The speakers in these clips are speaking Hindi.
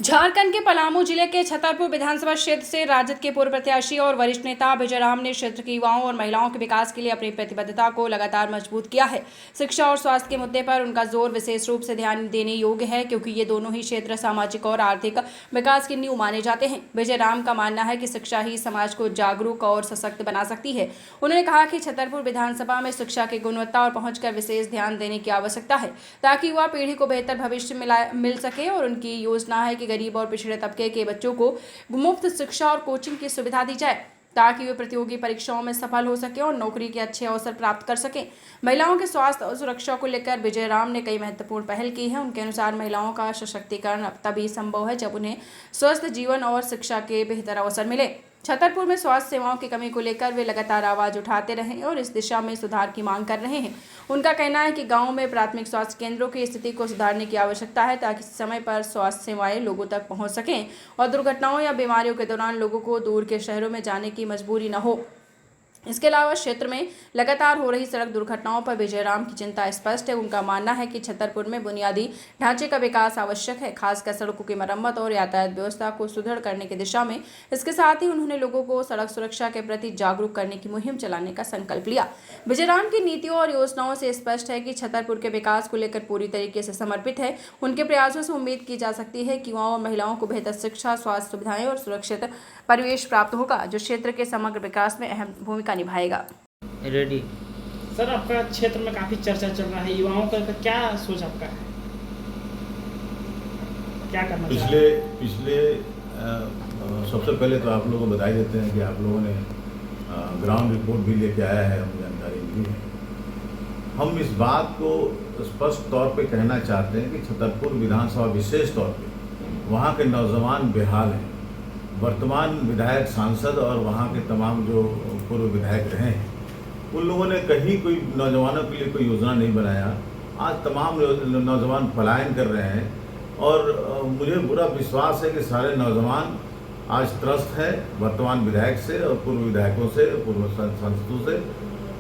झारखंड के पलामू जिले के छतरपुर विधानसभा क्षेत्र से राजद के पूर्व प्रत्याशी और वरिष्ठ नेता विजय राम ने क्षेत्र के युवाओं और महिलाओं के विकास के लिए अपनी प्रतिबद्धता को लगातार मजबूत किया है। शिक्षा और स्वास्थ्य के मुद्दे पर उनका जोर विशेष रूप से ध्यान देने योग्य है, क्योंकि ये दोनों ही क्षेत्र सामाजिक और आर्थिक विकास की नींव माने जाते हैं। विजय राम का मानना है कि शिक्षा ही समाज को जागरूक और सशक्त बना सकती है। उन्होंने कहा कि छतरपुर विधानसभा में शिक्षा की गुणवत्ता और पहुंच कर विशेष ध्यान देने की आवश्यकता है, ताकि युवा पीढ़ी को बेहतर भविष्य मिल सके। और उनकी योजना है कि गरीब और पिछड़े तबके के बच्चों को मुफ्त शिक्षा और कोचिंग की सुविधा दी जाए, ताकि वे प्रतियोगी परीक्षाओं में सफल हो सके और नौकरी के अच्छे अवसर प्राप्त कर सकें। महिलाओं के स्वास्थ्य और सुरक्षा को लेकर विजय राम ने कई महत्वपूर्ण पहल की है। उनके अनुसार महिलाओं का सशक्तिकरण अब तभी संभव है जब उन्हें स्वस्थ जीवन और शिक्षा के बेहतर अवसर मिले। छतरपुर में स्वास्थ्य सेवाओं की कमी को लेकर वे लगातार आवाज उठाते रहे और इस दिशा में सुधार की मांग कर रहे हैं। उनका कहना है कि गांव में प्राथमिक स्वास्थ्य केंद्रों की स्थिति को सुधारने की आवश्यकता है, ताकि समय पर स्वास्थ्य सेवाएं लोगों तक पहुंच सकें और दुर्घटनाओं या बीमारियों के दौरान लोगों को दूर के शहरों में जाने की मजबूरी न हो। इसके अलावा क्षेत्र में लगातार हो रही सड़क दुर्घटनाओं पर विजय राम की चिंता स्पष्ट है। उनका मानना है कि छतरपुर में बुनियादी ढांचे का विकास आवश्यक है, खासकर सड़कों की मरम्मत और यातायात व्यवस्था को सुदृढ़ करने की दिशा में। इसके साथ ही उन्होंने लोगों को सड़क सुरक्षा के प्रति जागरूक करने की मुहिम चलाने का संकल्प लिया। विजय राम की नीतियों और योजनाओं से स्पष्ट है कि छतरपुर के विकास को लेकर पूरी तरीके से समर्पित है। उनके प्रयासों से उम्मीद की जा सकती है कि युवाओं और महिलाओं को बेहतर शिक्षा, स्वास्थ्य सुविधाएं और सुरक्षित परिवेश प्राप्त होगा, जो क्षेत्र के समग्र विकास में अहम भूमिका निभाएगा। रेडी सर, आपका क्षेत्र में काफ़ी चर्चा चल रहा है, युवाओं का क्या सोच आपका है, क्या करना पिछले सबसे पहले तो आप लोगों को बधाई देते हैं कि आप लोगों ने ग्राउंड रिपोर्ट भी लेके आया है, हमें जानकारी मिली है। हम इस बात को स्पष्ट तौर पे कहना चाहते हैं कि छतरपुर विधानसभा विशेष तौर पे वहाँ के नौजवान बेहाल हैं। वर्तमान विधायक, सांसद और वहाँ के तमाम जो पूर्व विधायक रहे हैं, उन लोगों ने कहीं कोई नौजवानों के लिए कोई योजना नहीं बनाया। आज तमाम नौजवान पलायन कर रहे हैं और मुझे पूरा विश्वास है कि सारे नौजवान आज त्रस्त हैं वर्तमान विधायक से और पूर्व विधायकों से, पूर्व सांसदों से,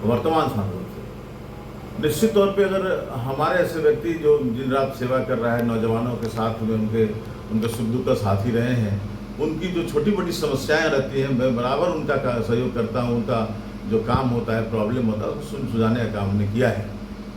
वर्तमान सांसदों से। निश्चित तौर पे अगर हमारे ऐसे व्यक्ति जो दिन रात सेवा कर रहा है, नौजवानों के साथ में उनके सुख दुख का साथी रहे हैं, उनकी जो छोटी मोटी समस्याएं रहती हैं, मैं बराबर उनका सहयोग करता हूं। उनका जो काम होता है, प्रॉब्लम होता है, उसको सुलझाने का काम हमने किया है।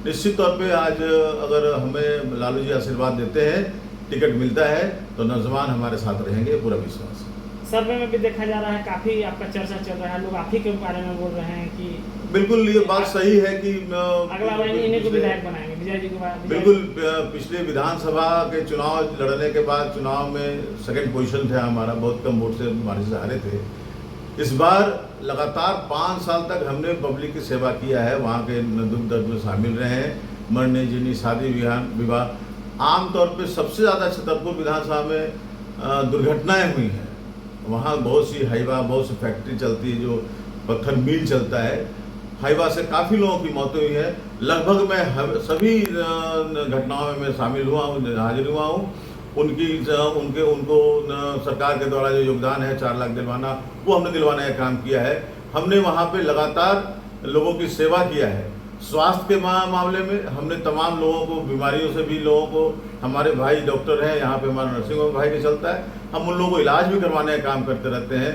निश्चित तौर पे आज अगर हमें लालू जी आशीर्वाद देते हैं, टिकट मिलता है, तो नौजवान हमारे साथ रहेंगे, पूरा विश्वास है। सर्वे में भी देखा जा रहा है, काफ़ी आपका चर्चा चल रहा है, लोग आप ही के बारे में बोल रहे हैं कि बिल्कुल ये बात सही है कि अगला बार इन्हीं को विधायक बनाएंगे, विजय जी को। बिल्कुल, पिछले विधानसभा के चुनाव लड़ने के बाद चुनाव में सेकंड पोजीशन था हमारा, बहुत कम वोट से हमारे से हारे थे। इस बार लगातार 5 साल तक हमने पब्लिक की सेवा किया है, वहाँ के दुख दर्द में शामिल रहे हैं, मरने जीनी, शादी विवाह। आमतौर पे सबसे ज़्यादा छतरपुर विधानसभा में दुर्घटनाएं हुई हैं। वहाँ बहुत सी हाइवा, बहुत सी फैक्ट्री चलती है, जो पत्थर मिल चलता है, हाइवा से काफ़ी लोगों की मौतें हुई हैं। लगभग मैं सभी घटनाओं में मैं शामिल हुआ हूँ, हाजिर हुआ हूँ। उनको सरकार के द्वारा जो योगदान है 4 लाख दिलवाना, वो हमने दिलवाने का काम किया है। हमने वहाँ पे लगातार लोगों की सेवा किया है। स्वास्थ्य के मामले में हमने तमाम लोगों को, बीमारियों से भी लोगों को, हमारे भाई डॉक्टर हैं यहाँ पे, हमारा नर्सिंग होम भाई भी चलता है, हम उन लोगों को इलाज भी करवाने का काम करते रहते हैं।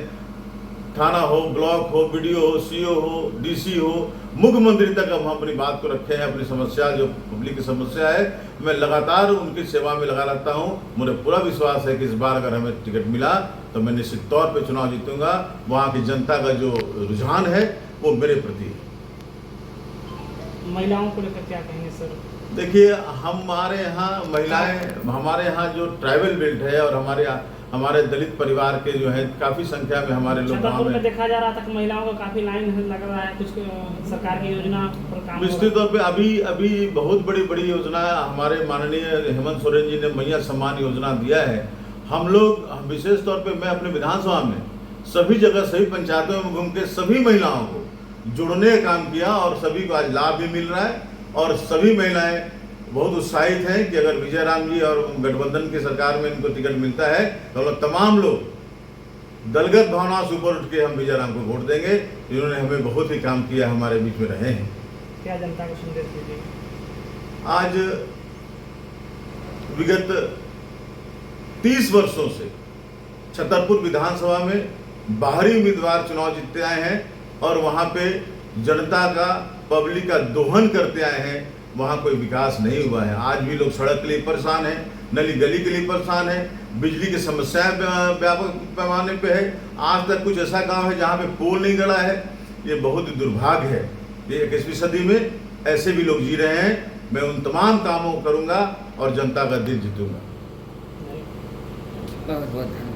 थाना हो, ब्लॉक हो, बीडीओ हो, सीओ हो, डीसी हो, मुख्यमंत्री तक हम अपनी बात को रखे हैं। अपनी समस्या, जो पब्लिक की समस्या है, मैं लगातार उनकी सेवा में लगा रहता हूं। मुझे पूरा विश्वास है कि इस बार अगर हमें टिकट मिला तो मैं निश्चित तौर पे चुनाव जीतूंगा। वहाँ की जनता का जो रुझान है वो मेरे प्रति है। महिलाओं को लेकर क्या कहेंगे सर? देखिए, हमारे यहाँ महिलाएं, हमारे यहाँ जो ट्राइबल बेल्ट है और हमारे दलित परिवार के जो है काफ़ी संख्या में हमारे लोग छतरपुर में देखा जा रहा था कि महिलाओं को काफ़ी लाइन लग रहा है, कुछ सरकार की योजना पर काम। निश्चित तौर पे अभी बहुत बड़ी योजना हमारे माननीय हेमंत सोरेन जी ने मैया सम्मान योजना दिया है। हम लोग विशेष तौर पे, मैं अपने विधानसभा में सभी जगह, सभी पंचायतों में घूम के सभी महिलाओं को जोड़ने का काम किया और सभी को आज लाभ भी मिल रहा है। और सभी महिलाएं बहुत उत्साहित हैं कि अगर विजय राम जी और गठबंधन की सरकार में इनको टिकट मिलता है तो हम तमाम लोग दलगत भावना से ऊपर उठ के हम विजय राम को वोट देंगे। इन्होंने हमें बहुत ही काम किया, हमारे बीच में रहे हैं। क्या जनता को संदेश दीजिए? आज विगत 30 वर्षों से छतरपुर विधानसभा में बाहरी उम्मीदवार चुनाव जीतते आए हैं और वहाँ पे जनता का, पब्लिक का दोहन करते आए हैं, वहाँ कोई विकास नहीं हुआ है। आज भी लोग सड़क के लिए परेशान हैं, नली गली के लिए परेशान है, बिजली की समस्याएं व्यापक पैमाने पे है। आज तक कुछ ऐसा गांव है जहाँ पे पोल नहीं गड़ा है। ये बहुत ही दुर्भाग्य है। ये 21वीं सदी में ऐसे भी लोग जी रहे हैं। मैं उन तमाम कामों को करूँगा और जनता का दिल जीतूंगा। बहुत बहुत धन्यवाद।